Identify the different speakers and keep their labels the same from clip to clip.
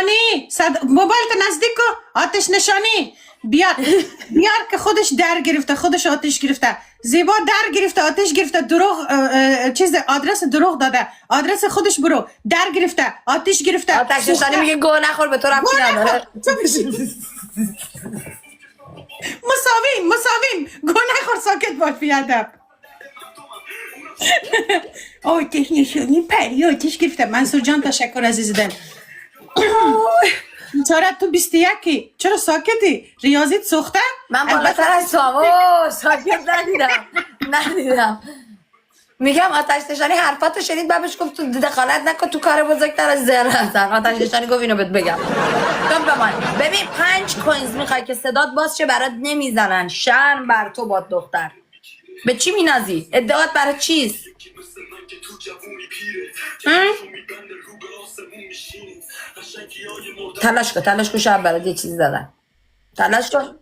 Speaker 1: نشانی موبایل تو نزدیک کو آتش نشانی بیار که خودش در گرفته خودش آتش گرفته زیبا در گرفته آتش گرفته دروغ چیز آدرس دروغ داده آدرس خودش برو در گرفته آتش گرفته
Speaker 2: آتش نشانی میگه گوه نخور به تو ربطی نداره
Speaker 1: مساویم گوه نخور ساکت باش بیادب آتش نشانی پری آتش گرفته منصور جان تشکر عزیز دل چرا تو 21 چرا ساکتی ریاضیت سوخته
Speaker 2: من بالاتر از تو ساکت ندیدم میگم آتش نشانی حرفاتو شنید بابش گفت تو دخالت نکن تو کار بزرگتر از ذره هستن آتش نشانی گفت اینو بهت بگم تو بمان ببین 5 کوینز میخوای که صدات باز شه برات نمیزنن شرم بر تو باد دختر به چی مینازی ادعات برای چیست تلاش کن شب برات یه چیزی دادن تلاش کن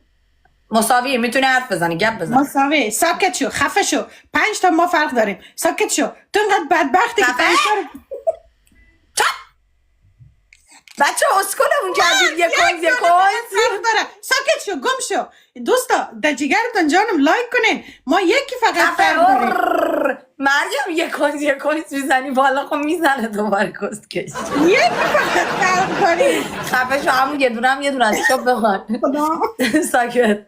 Speaker 2: مساویه میتونی حرف بزنی گپ بزن
Speaker 1: مساوی ساکت شو خفه شو 5 تا ما فرق داریم ساکت شو تو اینقدر بدبختی که
Speaker 2: بچه اسکلمون کردیم یه کوینز
Speaker 1: فرق داره ساکت شو گم شو دوستا در جگرتون جانم لایک کنین ما یکی فقط فرق داریم
Speaker 2: مریم یه کوینز میزنی بالا خب میزنه دوباره کسکش
Speaker 1: یکی فقط فرق داریم
Speaker 2: خفه شو همون یه دونه از شب بخوان ساکت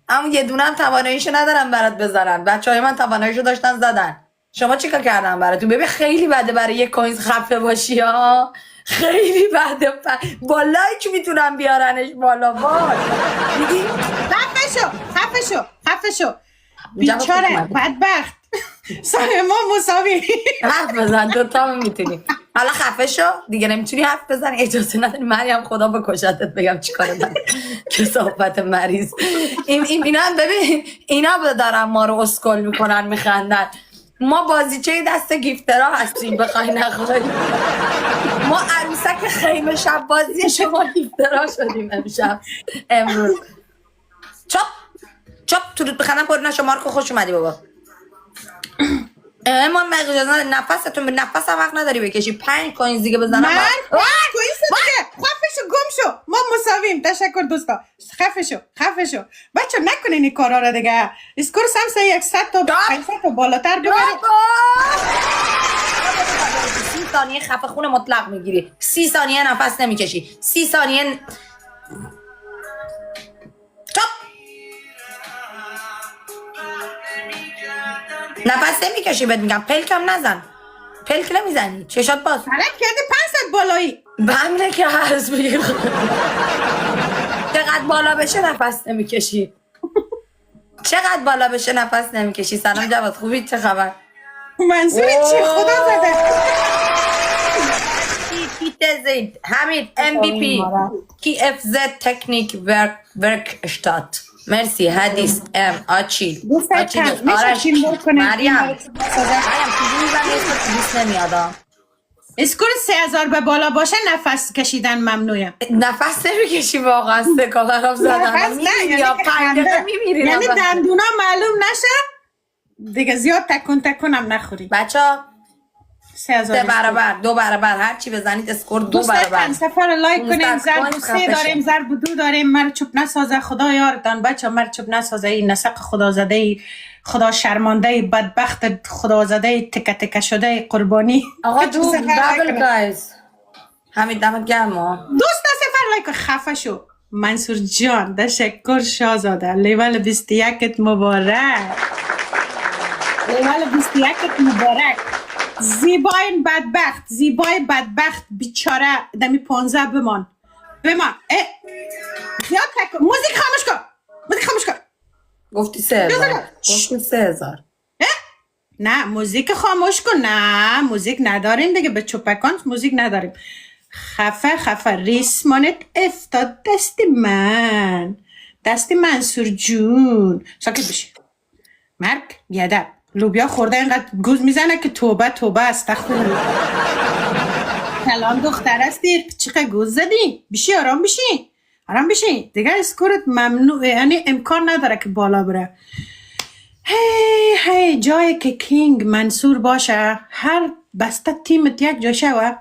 Speaker 2: همون یه دونه هم تواناییشو ندارم برات بذارن بچه های من تواناییشو داشتن زدن شما چیکار کردن براتون ببین خیلی بده برای یه کوینز خفه باشی ها خیلی بده با لایک میتونم بیارنش بالا وای دیدی
Speaker 1: خفه شو بیچاره بدبخت ما مساوی
Speaker 2: حرف بزن دوتا میتونی حالا خفه شو دیگه نمیتونی حرف بزنی اجازه نداری مریم خدا بکشتت بگم چیکار داری کثافت مریض اینا ببین اینا دارن ما رو اسکل میکنن میخندن ما بازیچه دست گیفترها هستیم بخوای نخوای ما عروسک خیمه شب بازی شما گیفترها شدیم امروز چپ تو رود بخندم پر نشو مارکو خوش اومدی بابا اما اجازه نفستون به نفس هم وقت نداری بکشی 5 کوینز دیگه بزنم
Speaker 1: کوینز دیگه خفه شو گم شو ما مساویم تشکر دوستا خفه شو بچه نکنین این کارا رو دیگه اسکور سمسه 100 تا 500 تا بالاتر ببرید
Speaker 2: 30 ثانیه خفه خون مطلق میگیری 30 ثانیه نفس نمیکشی 30 ثانیه نفس نمیکشی بهت میگم پلکم نزن پلک نمیزنی چشات باز
Speaker 1: حالا کردی 500 بالایی
Speaker 2: بمینه که هرز بگیر چقدر بالا بشه نفس نمیکشی سلام جواد خوبی چه خبر
Speaker 1: منظور چی خدا زده
Speaker 2: زید حمید MVP KFZ تکنیک ورکشتات مرسی حدیث آچیل
Speaker 1: آرش
Speaker 2: مریم چیزی میزنی اسمت نمیادم
Speaker 1: اسکور 3000 به بالا باشه نفس کشیدن ممنوعه
Speaker 2: نفس نمیکشی واقعا سکا برام زدن میمیری یا 5 دقیقه میمیری
Speaker 1: یعنی دندونا معلوم نشه دیگه زیاد تکونم نخوری
Speaker 2: بچه
Speaker 1: 3000
Speaker 2: 2 برابر هر چی بزنید اسکور 2 برابر
Speaker 1: دوستان سفر لایک کنیم ضرب 3 داریم ضرب 2 داریم مر چوب نسازه خدا یارتان بچه مر چوب نسازه این نسق خدا زده خدا شرمانده بدبخت خدا زده تکه تکه شده قربانی
Speaker 2: آقا دو دبل گایز همین دمت گرم
Speaker 1: دوستان سفر لایک خفه شو منصور جان تشکر شاهزاده لیول 21 مبارک لیول 21 مبارک زیبای بدبخت بیچاره دمی 15 بمان زیاد تکن موزیک خاموش کن
Speaker 2: گفتی 3000
Speaker 1: نه موزیک خاموش کن نه موزیک نداریم دیگه به چوپکان موزیک نداریم خفه ریسمانت افتاد دست منصور جون ساکت بشی مرگ بیادب لوبیا خورده اینقدر گوز میزنه که توبه استغفرالله کلام دختر هستی چقدر گوز زدی بشی آرام بشی دیگه اسکورت ممنوع یعنی امکان نداره که بالا بره هی جایی که کینگ منصور باشه هر بسته تیمت یک جا شوه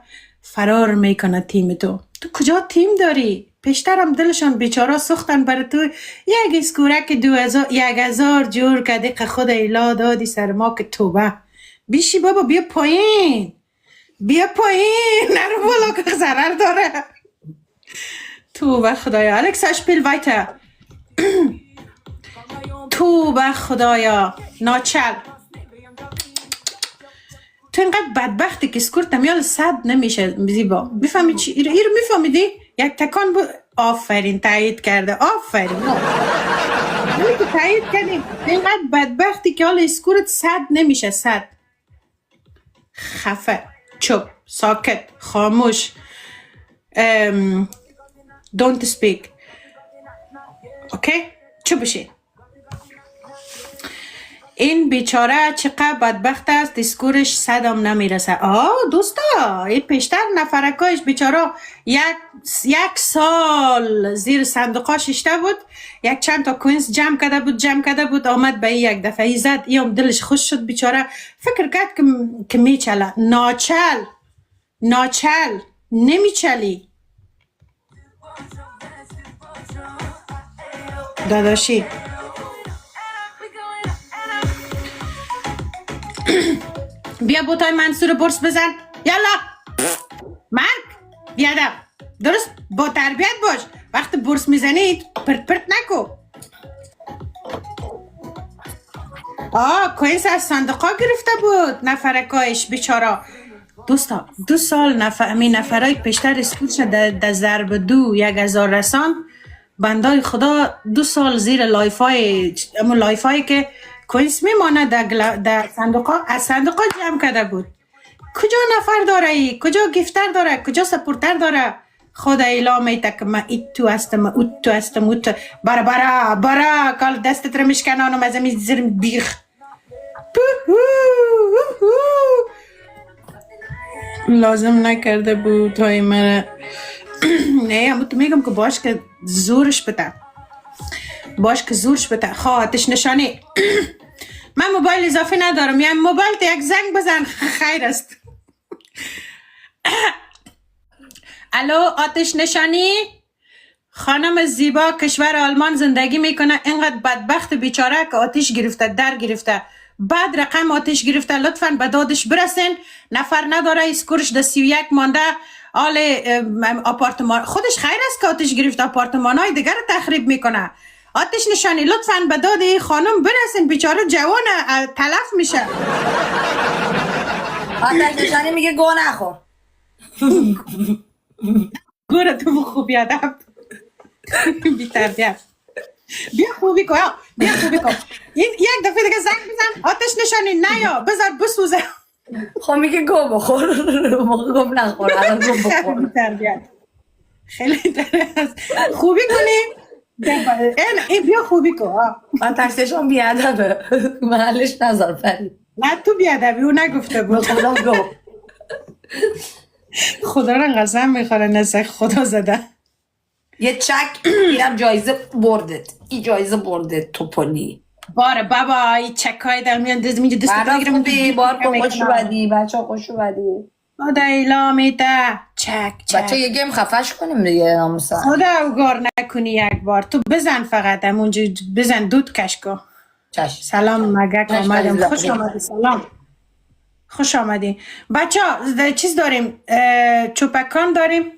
Speaker 1: فرار میکنه تیم تو کجا تیم داری؟ پیشترم دلشان بیچارا سختن برای تو. یک اسکورک 1000 جور کردی که خود ایلا دادی سر ما که توبه. بیشی بابا بیا پایین، بیا پایین، نرو بالا که ضرر داره. توبه خدایا. الکس اشپیل وایتر. توبه خدایا. ناچل تو اینقدر بدبختی که سکورت نمیال 100 نمیشه زیبا. میفهمی چی؟ ایرو میفهمیدی؟ یک تکان بود. آفرین تایید کرده. آفرین ولی که تایید کردیم. اینقدر بدبختی که حال سکورت 100 نمیشه. 100 خفه، چوب، ساکت، خاموش. don't speak. اوکی؟ چو بشی. این بیچاره چقدر بدبخت است، اسکورش 100 هم نمیرسه. دوستا این پیشتر نفرکایش بیچاره یک سال زیر صندوقا ششته بود، یک چند تا کوینز جمع کرده بود آمد به این یک دفعه ای زد. ای هم دلش خوش شد بیچاره، فکر کرد که میچله. ناچل نمیچلی داداشی. بیا بوتای منصور برس بزن. یالا مرگ بیادم. درست با تربیت باش. وقت برس میزنی پرت نکو. کوینس از صندوقا گرفته بود نفرکایش بیچارا. دوستا 2 سال نفرای پیشتر اسکوت شد در ضرب 2 1000 رسان. بندای خدا 2 سال زیر لایفای که کوینس میمانه در صندوقا، از صندوقا جمع کرده بود. کجا نفر داره ای؟ کجا گیفتر داره؟ کجا سپورتر داره؟ خدا ایلا میته که من ایتو هستم اوتو هستم برا کال دستت رو میشکنانم از امی زیر بیخ. لازم نکرده بود های من. نه اما تو میگم که باش که زورش بده. خواه آتش نشانی. من موبایل اضافه ندارم، یعنی موبایل تو یک زنگ بزن خیر است. الو آتش نشانی. خانم زیبا کشور آلمان زندگی میکنه. اینقدر بدبخت بیچاره که آتش گرفته، در گرفته، بعد رقم آتش گرفته. لطفاً به دادش برسین. نفر نداره، اسکورش در 31 مانده. آل آپارتمان خودش خیر است که آتش گرفته، آپارتمان های دیگر رو تخریب میکنه. آتش نشانی لطفاً به داد خانم برسین، بیچاره جوانه تلف میشه.
Speaker 2: آتش نشانی میگه گو نخور.
Speaker 1: گوره تو خوبی ادب بی تربیت. بیا خوبی کن. این یک دفعه دیگه زنگ بزن آتش نشانی نیا بذار بسوزه.
Speaker 2: خب میگه گو بخور. گو نخور.
Speaker 1: خیلی درست. خوبی کنی. این بیا خوبی کن.
Speaker 2: من ترسشم بیادبه. محلش نظر فرید.
Speaker 1: نه تو بیادبی او نگفته بود.
Speaker 2: خدا گو.
Speaker 1: خدا رو قسم میخوره نسخ خدا زده.
Speaker 2: یه چک اینم جایزه بردت. این جایزه بردت توپلی.
Speaker 1: باره بابا این چک های در میان اینجا دست بگیرم.
Speaker 2: بار کن خوشو بدی. بچه ها خوشو بدی.
Speaker 1: خدا ایلا میده. چک
Speaker 2: بچه یه گیم خفش کنیم دیگه ناموسا.
Speaker 1: خدا اوگار نکنی یک بار. تو بزن فقط همونجا بزن دود کش کن.
Speaker 2: چشم.
Speaker 1: سلام مگک آمدیم. خوش آمدی. سلام خوش آمدی. بچه ها چیز داریم، چوپکان داریم.